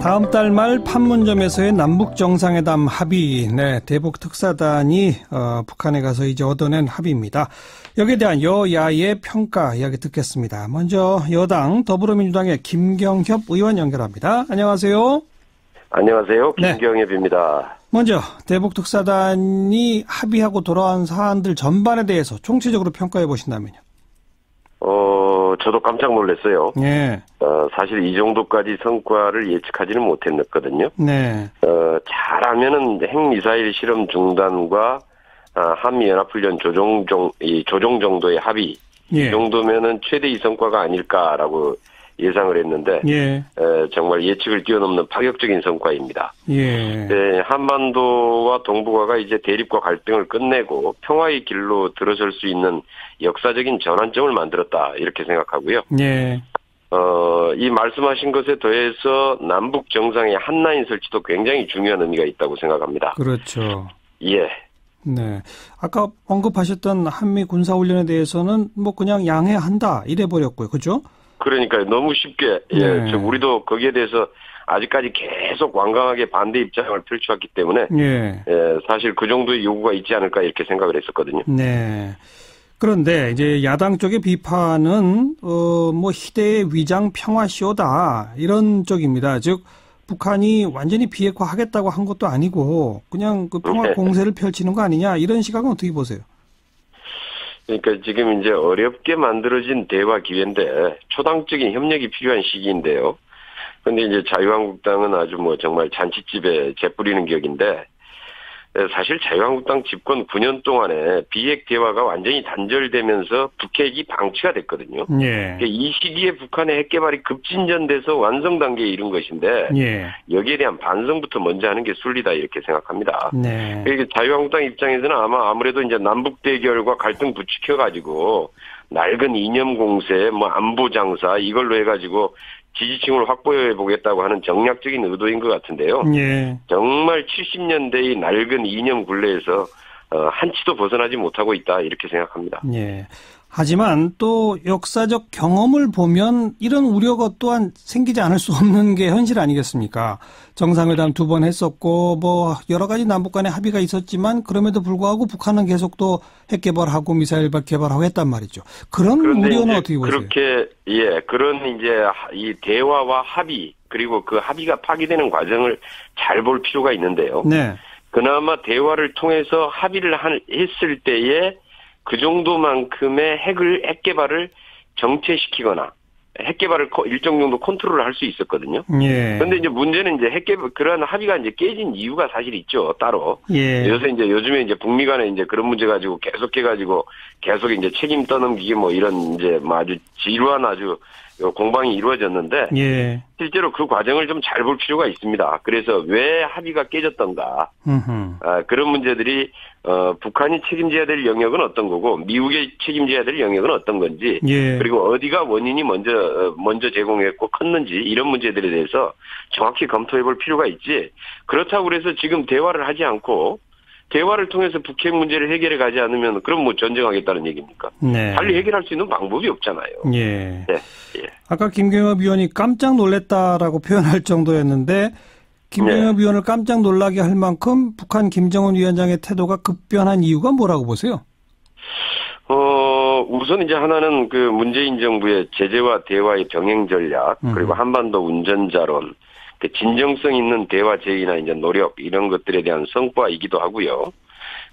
다음 달 말 판문점에서의 남북 정상회담 합의, 대북 특사단이 북한에 가서 이제 얻어낸 합의입니다. 여기에 대한 여야의 평가 이야기 듣겠습니다. 먼저 여당 더불어민주당의 김경협 의원 연결합니다. 안녕하세요. 안녕하세요. 김경협입니다. 먼저 대북 특사단이 합의하고 돌아온 사안들 전반에 대해서 총체적으로 평가해 보신다면요. 저도 깜짝 놀랐어요. 네. 사실 이 정도까지 성과를 예측하지는 못했거든요. 네. 잘하면은 핵미사일 실험 중단과 한미연합훈련 조정 정도의 합의, 예. 이 정도면은 최대의 성과가 아닐까라고 예상을 했는데, 예. 정말 예측을 뛰어넘는 파격적인 성과입니다. 예. 네, 한반도와 동북아가 이제 대립과 갈등을 끝내고 평화의 길로 들어설 수 있는 역사적인 전환점을 만들었다, 이렇게 생각하고요. 예. 이 말씀하신 것에 더해서 남북 정상의 한라인 설치도 굉장히 중요한 의미가 있다고 생각합니다. 그렇죠. 예. 네. 아까 언급하셨던 한미 군사훈련에 대해서는 뭐 그냥 양해한다, 이래버렸고요. 그죠? 그러니까 너무 쉽게, 네. 우리도 거기에 대해서 아직까지 계속 완강하게 반대 입장을 펼쳐왔기 때문에, 예. 사실 그 정도의 요구가 있지 않을까 이렇게 생각을 했었거든요. 네. 그런데 이제 야당 쪽의 비판은 뭐 희대의 위장 평화쇼다, 이런 쪽입니다. 즉 북한이 완전히 비핵화하겠다고 한 것도 아니고 그냥 그 평화 공세를 펼치는 거 아니냐, 이런 시각은 어떻게 보세요? 그러니까 지금 이제 어렵게 만들어진 대화 기회인데 초당적인 협력이 필요한 시기인데요. 그런데 이제 자유한국당은 아주 뭐 정말 잔치집에 재 뿌리는 격인데, 사실 자유한국당 집권 9년 동안에 비핵 대화가 완전히 단절되면서 북핵이 방치가 됐거든요. 예. 그러니까 이 시기에 북한의 핵 개발이 급진전돼서 완성 단계에 이른 것인데, 예. 여기에 대한 반성부터 먼저 하는 게 순리다, 이렇게 생각합니다. 네. 그러니까 자유한국당 입장에서는 아무래도 이제 남북 대결과 갈등 부추겨가지고 낡은 이념 공세, 뭐 안보 장사 이걸로 해가지고 지지층을 확보해 보겠다고 하는 정략적인 의도인 것 같은데요. 예. 정말 70년대의 낡은 이념 굴레에서 한치도 벗어나지 못하고 있다, 이렇게 생각합니다. 예. 하지만 또 역사적 경험을 보면 이런 우려가 또한 생기지 않을 수 없는 게 현실 아니겠습니까? 정상회담 2번 했었고 뭐 여러 가지 남북 간의 합의가 있었지만 그럼에도 불구하고 북한은 계속 또 핵 개발하고 미사일 개발하고 했단 말이죠. 그런 우려는 어떻게 보세요? 그런 이제 이 대화와 합의, 그리고 그 합의가 파기되는 과정을 잘 볼 필요가 있는데요. 네. 그나마 대화를 통해서 합의를 했을 때에 그 정도만큼의 핵 개발을 정체시키거나 핵 개발을 일정 정도 컨트롤을 할 수 있었거든요. 예. 그런데 이제 문제는 이제 핵 개발, 그러한 합의가 이제 깨진 이유가 사실 있죠, 따로. 예. 요즘에 이제 북미 간에 이제 그런 문제 가지고 계속 이제 책임 떠넘기기 뭐 이런 이제 아주 지루한 공방이 이루어졌는데, 예. 실제로 그 과정을 좀 잘 볼 필요가 있습니다. 그래서 왜 합의가 깨졌던가, 그런 문제들이 북한이 책임져야 될 영역은 어떤 거고 미국이 책임져야 될 영역은 어떤 건지, 예. 그리고 어디가 원인이 먼저 제공했고 컸는지, 이런 문제들에 대해서 정확히 검토해 볼 필요가 있지, 그렇다고 그래서 지금 대화를 하지 않고 대화를 통해서 북핵 문제를 해결해 가지 않으면 그럼 뭐 전쟁하겠다는 얘기입니까? 네. 빨리 해결할 수 있는 방법이 없잖아요. 예. 네. 아까 김경협 의원이 깜짝 놀랐다라고 표현할 정도였는데, 김경협 의원을 깜짝 놀라게 할 만큼 북한 김정은 위원장의 태도가 급변한 이유가 뭐라고 보세요? 우선 이제 하나는 그 문재인 정부의 제재와 대화의 병행 전략, 그리고 한반도 운전자론, 그 진정성 있는 대화 제의나 이제 노력, 이런 것들에 대한 성과이기도 하고요.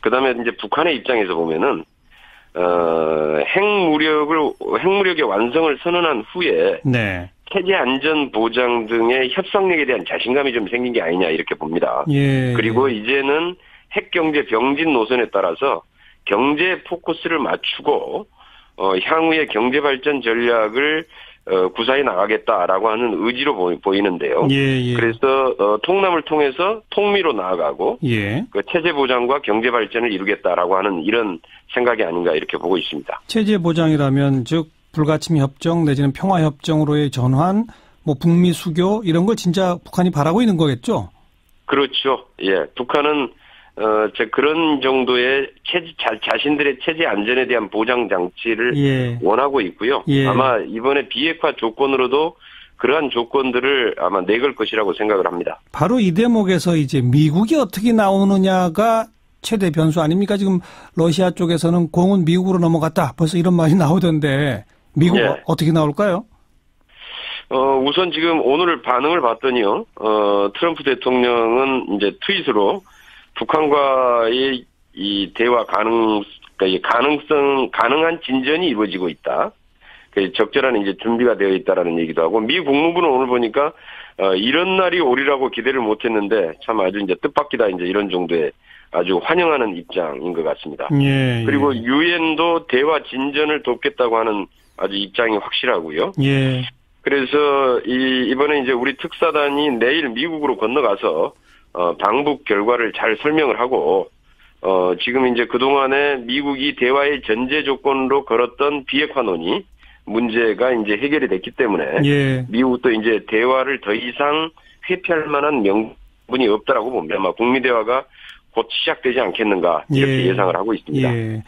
그다음에 이제 북한의 입장에서 보면은 핵무력의 완성을 선언한 후에, 네. 체제 안전 보장 등의 협상력에 대한 자신감이 좀 생긴 게 아니냐, 이렇게 봅니다. 예. 그리고 이제는 핵 경제 병진 노선에 따라서 경제 포커스를 맞추고 향후의 경제 발전 전략을 구사해 나가겠다라고 하는 의지로 보이는데요. 예. 그래서 통남을 통해서 통미로 나아가고, 예. 그 체제 보장과 경제 발전을 이루겠다라고 하는 이런 생각이 아닌가, 이렇게 보고 있습니다. 체제 보장이라면 즉 불가침 협정 내지는 평화 협정으로의 전환, 뭐 북미 수교, 이런 걸 진짜 북한이 바라고 있는 거겠죠? 그렇죠. 예, 북한은 그런 정도의 자신들의 체제 안전에 대한 보장 장치를 원하고 있고요. 예. 아마 이번에 비핵화 조건으로도 그러한 조건들을 아마 내걸 것이라고 생각을 합니다. 바로 이 대목에서 이제 미국이 어떻게 나오느냐가 최대 변수 아닙니까? 지금 러시아 쪽에서는 공은 미국으로 넘어갔다. 벌써 이런 말이 나오던데 미국 예. 어떻게 나올까요? 우선 지금 오늘 반응을 봤더니요. 트럼프 대통령은 이제 트윗으로 북한과의 이 대화 가능한 진전이 이루어지고 있다. 적절한 이제 준비가 되어 있다라는 얘기도 하고, 미 국무부는 오늘 보니까 이런 날이 오리라고 기대를 못했는데 참 아주 이제 뜻밖이다 이제 이런 정도의 아주 환영하는 입장인 것 같습니다. 예, 그리고 유엔도 대화 진전을 돕겠다고 하는 아주 입장이 확실하고요. 예. 그래서 이번에 이제 우리 특사단이 내일 미국으로 건너가서 방북 결과를 잘 설명을 하고, 지금 이제 그동안에 미국이 대화의 전제 조건으로 걸었던 비핵화 논의 문제가 이제 해결이 됐기 때문에 예. 미국도 이제 대화를 더 이상 회피할 만한 명분이 없다라고 봅니다. 아마 북미 대화가 곧 시작되지 않겠는가 이렇게 예. 예상을 하고 있습니다. 예.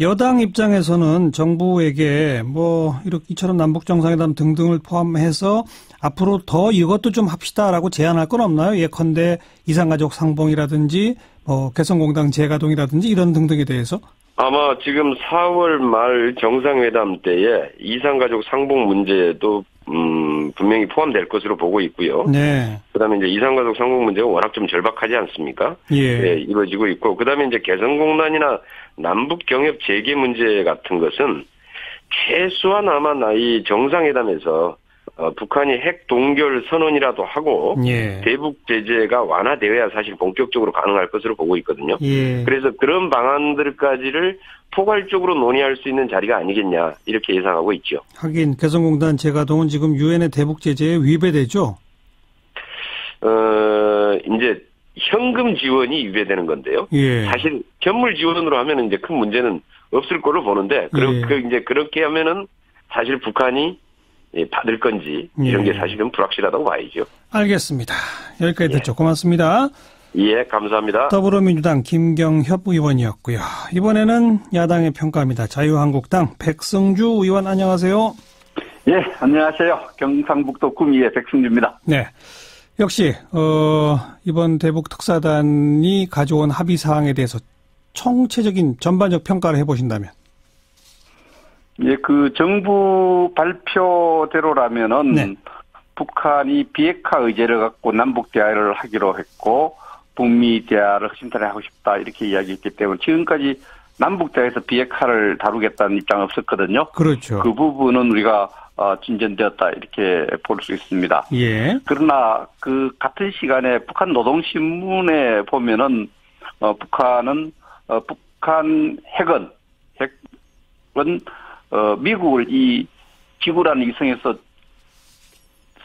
여당 입장에서는 정부에게 뭐 이렇게 이처럼 남북 정상회담 등등을 포함해서 앞으로 더 이것도 좀 합시다라고 제안할 건 없나요? 예컨대 이산가족 상봉이라든지 뭐 개성공단 재가동이라든지 이런 등등에 대해서? 아마 지금 4월 말 정상회담 때에 이산가족 상봉 문제도 분명히 포함될 것으로 보고 있고요. 네. 그다음에 이제 이산가족 상봉 문제가 워낙 좀 절박하지 않습니까? 예. 네, 이루어지고 있고, 그다음에 이제 개성공단이나 남북 경협 재개 문제 같은 것은 최소한 아마 이 정상회담에서 북한이 핵 동결 선언이라도 하고 예. 대북 제재가 완화되어야 사실 본격적으로 가능할 것으로 보고 있거든요. 예. 그래서 그런 방안들까지를 포괄적으로 논의할 수 있는 자리가 아니겠냐 이렇게 예상하고 있죠. 하긴 개성공단 재가동은 지금 유엔의 대북 제재에 위배되죠. 이제 현금 지원이 위배되는 건데요. 예. 사실 현물 지원으로 하면은 이제 큰 문제는 없을 걸로 보는데, 이제 그렇게 하면은 사실 북한이 받을 건지 이런 게 사실은 불확실하다고 봐야죠. 알겠습니다. 여기까지 듣죠. 고맙습니다. 예, 감사합니다. 더불어민주당 김경협 의원이었고요. 이번에는 야당의 평가입니다. 자유한국당 백승주 의원 안녕하세요. 예, 안녕하세요. 경상북도 구미의 백승주입니다. 네. 역시 이번 대북 특사단이 가져온 합의 사항에 대해서 총체적인 전반적 평가를 해보신다면? 예, 그 정부 발표대로라면은 네. 북한이 비핵화 의제를 갖고 남북 대화를 하기로 했고 북미 대화를 허심탄회 하고 싶다 이렇게 이야기했기 때문에 지금까지 남북 대화에서 비핵화를 다루겠다는 입장은 없었거든요. 그렇죠. 그 부분은 우리가 진전되었다 이렇게 볼 수 있습니다. 예. 그러나 그 같은 시간에 북한 노동신문에 보면은 북한 핵은 미국을 이 지구라는 위성에서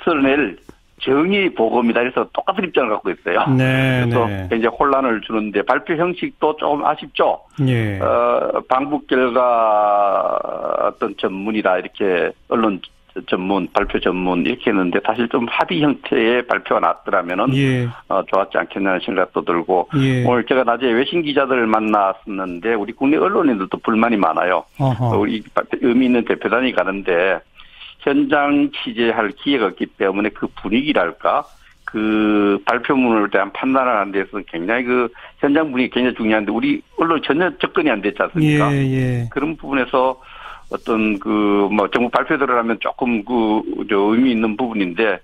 쓸어낼 정의 보고입니다. 그래서 똑같은 입장을 갖고 있어요. 네, 그래서 네. 굉장히 혼란을 주는데 발표 형식도 조금 아쉽죠. 예. 방북 결과 어떤 전문이다 이렇게 언론 전문, 발표 전문 이렇게 했는데 사실 좀 합의 형태의 발표가 나왔더라면은 예. 좋았지 않겠냐는 생각도 들고 예. 오늘 제가 낮에 외신 기자들을 만났었는데 우리 국내 언론인들도 불만이 많아요. 우리 의미 있는 대표단이 가는데 현장 취재할 기회가 없기 때문에 그 분위기랄까 그 발표문을 대한 판단을 하는 데서 굉장히 그 현장 분위기 굉장히 중요한데 우리 언론 전혀 접근이 안 됐지 않습니까? 예, 예. 그런 부분에서 어떤 정부 발표대로라면 조금 의미 있는 부분인데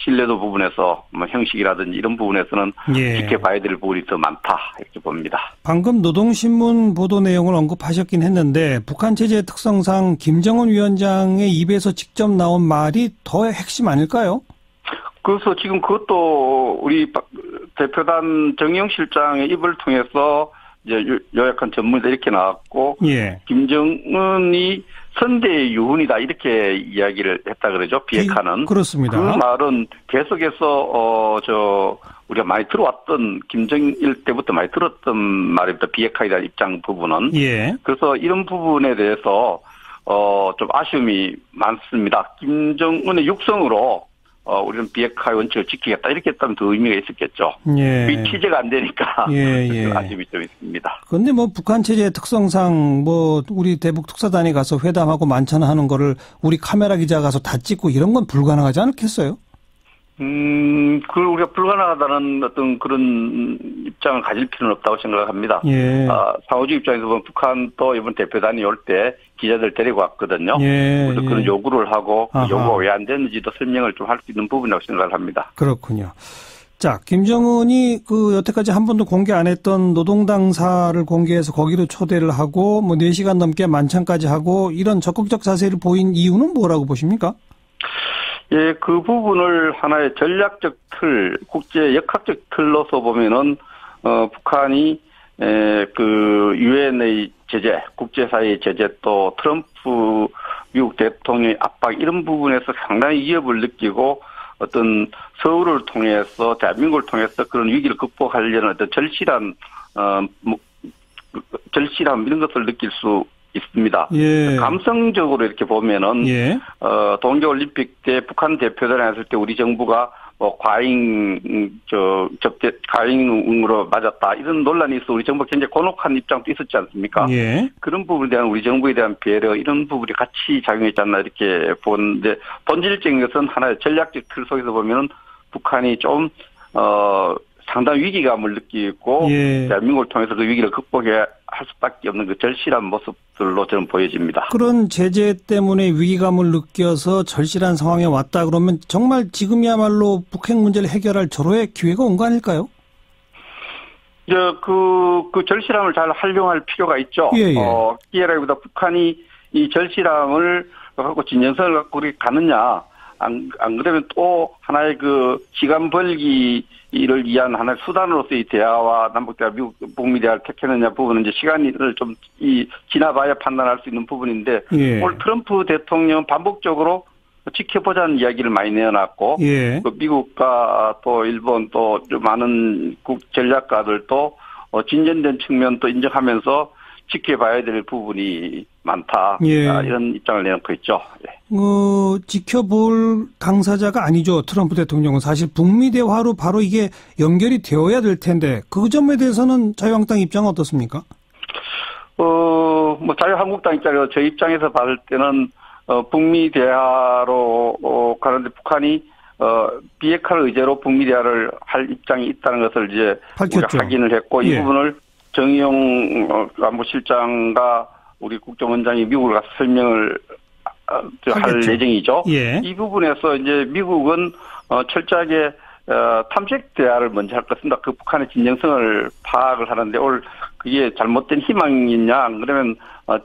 신뢰도 부분에서 형식이라든지 이런 부분에서는 예. 지켜봐야 될 부분이 더 많다 이렇게 봅니다. 방금 노동신문 보도 내용을 언급하셨긴 했는데 북한 체제의 특성상 김정은 위원장의 입에서 직접 나온 말이 더 핵심 아닐까요? 그래서 지금 그것도 우리 대표단 정의용 실장의 입을 통해서 이제 요약한 전문이 이렇게 나왔고 예. 김정은이 선대의 유훈이다 이렇게 이야기를 했다 그러죠. 비핵화는. 그렇습니다. 그 말은 계속해서 우리가 많이 들어왔던 김정일 때부터 많이 들었던 말입니다. 비핵화에 대한 입장 부분은. 예. 그래서 이런 부분에 대해서 좀 아쉬움이 많습니다. 김정은의 육성으로 우리는 비핵화의 원칙을 지키겠다 이렇게 했다면 더 의미가 있었겠죠. 예. 이 취재가 안 되니까 예. 아쉬움이 좀 있습니다. 그런데 뭐 북한 체제의 특성상 뭐 우리 대북 특사단이 가서 회담하고 만찬하는 거를 우리 카메라 기자 가서 다 찍고 이런 건 불가능하지 않겠어요? 그걸 우리가 불가능하다는 어떤 그런 입장을 가질 필요는 없다고 생각합니다. 예. 상호주 입장에서 보면 북한도 이번 대표단이 올 때 기자들 데리고 왔거든요. 예. 그래서 그런 요구를 하고 그 아하. 요구가 왜 안 됐는지도 설명을 좀 할 수 있는 부분이라고 생각을 합니다. 그렇군요. 자, 김정은이 여태까지 한 번도 공개 안 했던 노동당사를 공개해서 거기로 초대를 하고 뭐 4시간 넘게 만찬까지 하고 이런 적극적 자세를 보인 이유는 뭐라고 보십니까? 예, 그 부분을 하나의 전략적 틀, 국제 역학적 틀로서 보면은, 북한이, 그, 유엔의 제재, 국제사회의 제재 또 트럼프 미국 대통령의 압박 이런 부분에서 상당히 위협을 느끼고 어떤 서울을 통해서 대한민국을 통해서 그런 위기를 극복하려는 어떤 절실함 이런 것을 느낄 수 있습니다. 예. 감성적으로 이렇게 보면은 예. 동계올림픽 때 북한 대표단에 왔을 때 우리 정부가 과잉으로 맞았다 이런 논란이 있어 우리 정부가 굉장히 곤혹한 입장도 있었지 않습니까? 예. 그런 부분에 대한 우리 정부에 대한 배려 이런 부분이 같이 작용했지 않나 이렇게 보는데 본질적인 것은 하나의 전략적 틀 속에서 보면은 북한이 좀 상당히 위기감을 느끼고 예. 대한민국을 통해서 그 위기를 극복해야 할 수밖에 없는 그 절실한 모습들로 저는 보여집니다. 그런 제재 때문에 위기감을 느껴서 절실한 상황에 왔다 그러면 정말 지금이야말로 북핵 문제를 해결할 절호의 기회가 온 거 아닐까요? 그 절실함을 잘 활용할 필요가 있죠. 예. 기회라기보다 북한이 이 절실함을 갖고 진정성을 갖고 우리 가느냐. 안 그러면 또 하나의 그 시간 벌기를 위한 하나의 수단으로서의 대화와 남북대화, 북미 대화를 택했느냐 부분은 이제 시간을 좀 지나봐야 판단할 수 있는 부분인데 예. 오늘 트럼프 대통령은 반복적으로 지켜보자는 이야기를 많이 내어놨고 예. 그 미국과 또 일본 또 많은 전략가들도 진전된 측면도 인정하면서 지켜봐야 될 부분이 많다. 예. 이런 입장을 내놓고 있죠. 예. 지켜볼 당사자가 아니죠. 트럼프 대통령은 사실 북미 대화로 바로 이게 연결이 되어야 될 텐데 그 점에 대해서는 자유한국당 입장은 어떻습니까? 자유한국당 입장에서 저 입장에서 봤을 때는 북미 대화로 가는데 북한이 비핵화를 의제로 북미 대화를 할 입장이 있다는 것을 이제 밝혔죠. 우리가 확인을 했고 예. 이 부분을 정의용 안보실장과 우리 국정원장이 미국을 가서 설명을 할 예정이죠. 예. 이 부분에서 이제 미국은 철저하게 탐색 대화를 먼저 할 것입니다. 그 북한의 진정성을 파악을 하는데 오늘 그게 잘못된 희망이냐 그러면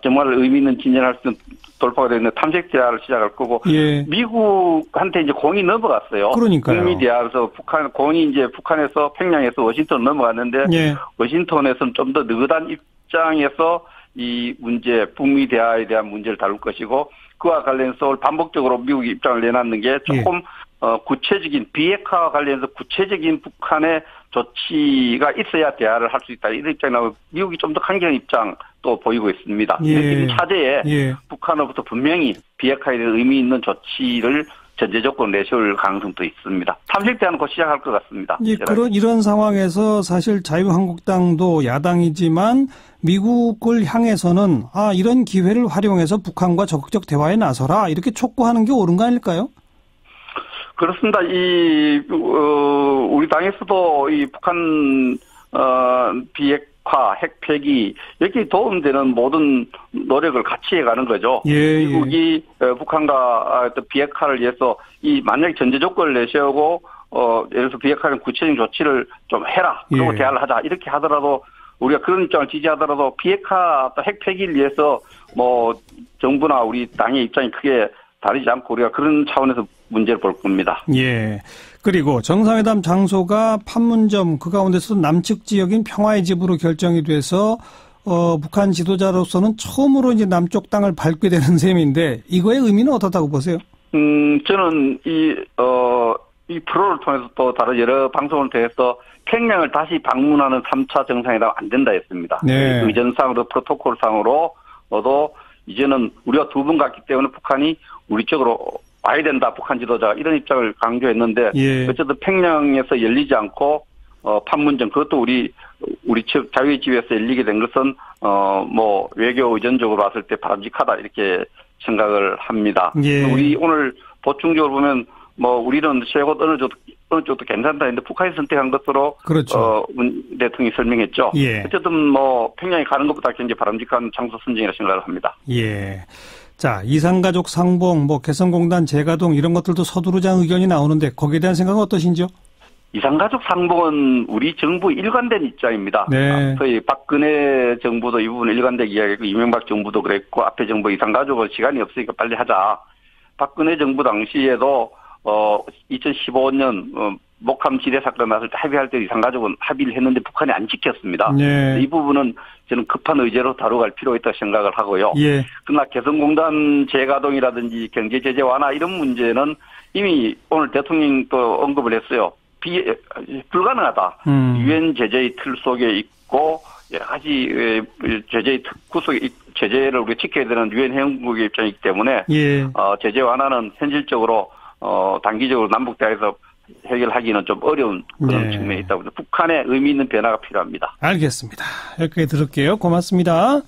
정말 의미 있는 진전할 수 있는 돌파가 되는 탐색 대화를 시작할 거고 예. 미국한테 이제 공이 넘어갔어요. 그러니까요. 북미 대화에서 공이 이제 북한에서 평양에서 워싱턴 넘어갔는데 예. 워싱턴에서는 좀 더 느긋한 입장에서 이 문제 북미 대화에 대한 문제를 다룰 것이고 그와 관련해서 반복적으로 미국이 입장을 내놨는 게 조금 구체적인 비핵화와 관련해서 구체적인 북한의 조치가 있어야 대화를 할 수 있다. 이런 입장이 나오고 미국이 좀 더 강경한 입장도 보이고 있습니다. 예. 이런 차제에 예. 북한으로부터 분명히 비핵화에 대한 의미 있는 조치를 전제 조건을 내세울 가능성도 있습니다. 탐색 대화는 곧 시작할 것 같습니다. 예, 이런 상황에서 사실 자유한국당도 야당이지만 미국을 향해서는 이런 기회를 활용해서 북한과 적극적 대화에 나서라 이렇게 촉구하는 게 옳은 거 아닐까요? 그렇습니다. 우리 당에서도 이 북한 비핵화, 핵 폐기 여기 도움되는 모든 노력을 같이 해가는 거죠. 예, 미국이 북한과 비핵화를 위해서 만약에 전제 조건을 내세우고 예를 들어서 비핵화는 구체적인 조치를 좀 해라. 그리고 예. 대화를 하자. 이렇게 하더라도 우리가 그런 입장을 지지하더라도 비핵화 또 핵 폐기를 위해서 정부나 우리 당의 입장이 크게 다르지 않고 우리가 그런 차원에서 문제를 볼 겁니다. 예. 그리고 정상회담 장소가 판문점 그 가운데서 남측 지역인 평화의 집으로 결정이 돼서 북한 지도자로서는 처음으로 이제 남쪽 땅을 밟게 되는 셈인데 이거의 의미는 어떻다고 보세요? 저는 이 프로를 통해서 또 다른 여러 방송을 통해서 평양을 다시 방문하는 3차 정상회담 안 된다 했습니다. 네. 의전상으로 프로토콜상으로도 이제는 우리가 두 번 갔기 때문에 북한이 우리 쪽으로 와야 된다, 북한 지도자가 이런 입장을 강조했는데 예. 어쨌든 평양에서 열리지 않고 판문점 그것도 우리 측 자유의 집에서 열리게 된 것은 뭐 외교 의전적으로 봤을 때 바람직하다 이렇게 생각을 합니다. 예. 우리 오늘 보충적으로 보면 뭐 우리는 최고 어느 쪽도 괜찮다 했는데 북한이 선택한 것으로 그렇죠. 문 대통령이 설명했죠. 예. 어쨌든 뭐 평양에 가는 것보다 굉장히 바람직한 장소 선정이라 생각을 합니다. 예. 자, 이산가족 상봉, 뭐 개성공단 재가동 이런 것들도 서두르자는 의견이 나오는데 거기에 대한 생각은 어떠신지요? 이산가족 상봉은 우리 정부 일관된 입장입니다. 네. 저희 박근혜 정부도 이 부분을 일관되게 이야기했고 이명박 정부도 그랬고 앞에 정부 이산가족은 시간이 없으니까 빨리 하자. 박근혜 정부 당시에도 2015년 목함 지뢰 사건 났을 때 합의할 때 이산가족은 합의를 했는데 북한이 안 지켰습니다. 네. 이 부분은 저는 급한 의제로 다뤄갈 필요가 있다고 생각을 하고요. 예. 그러나 개성공단 재가동이라든지 경제 제재 완화 이런 문제는 이미 오늘 대통령도 언급을 했어요. 불가능하다. 유엔 제재의 틀 속에 있고 여러 가지 제재의 특구 속에 제재를 우리가 지켜야 되는 유엔 회원국의 입장이기 때문에 예. 제재 완화는 현실적으로 단기적으로 남북 대화에서 해결하기는 좀 어려운 그런 네. 측면이 있다고 북한에 의미 있는 변화가 필요합니다. 알겠습니다. 여기까지 들을게요. 고맙습니다.